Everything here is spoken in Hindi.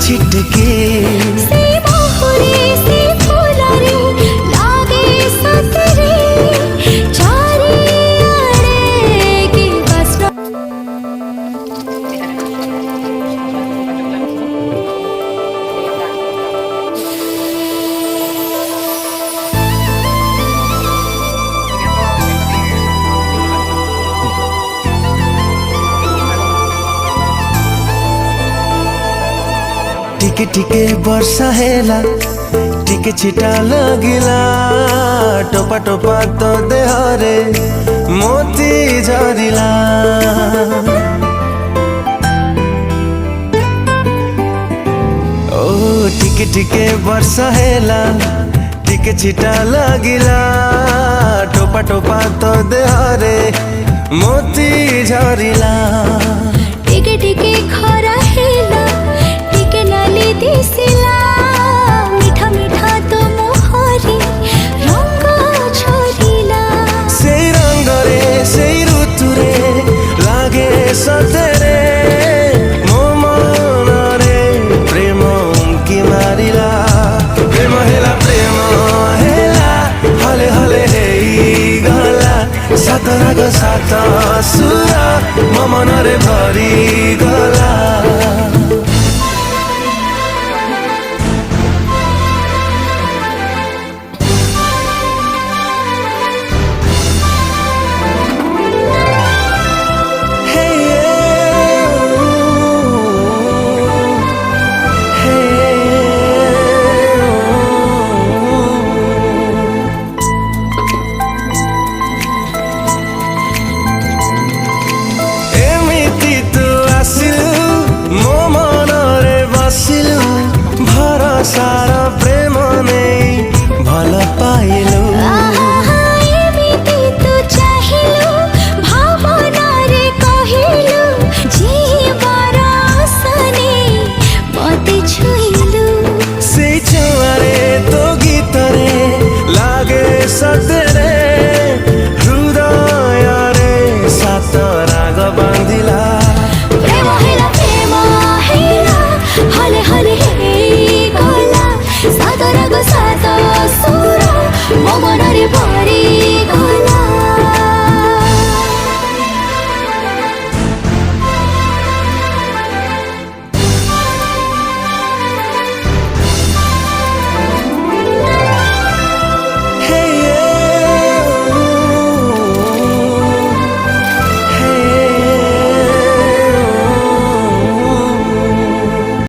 छिटके से मोहरे से फुलरे लागे सतरे चारे आड़े की बस टिके टिके वर्षा हेला टिके छिटा लगिला टोपा टोपा तो देहरे मोती झरिला ओ टिके टिके वर्षा हेला टिके छिटा लगिला टोपा टोपा तो देहरे मोती झरिला टिके टिके खरा हेला टिके नाली दिसिला मीठा मीठा तो मोहरे रंग छोरिला से रंग रे से ऋतु रे लागे सतेरे मो मन रे प्रेम की मारिला प्रेम हेला हले हले हेई गला सात राग सात सुर मो मन रे भरी गला सारा प्रेम नहीं भल पाइलु एमिति तू चाहिलु भावना रे कहिलु जीवन सने मते छुइलु से छुआरे तो गीत रे लागे सतरे हृदय रे सात राग बांधी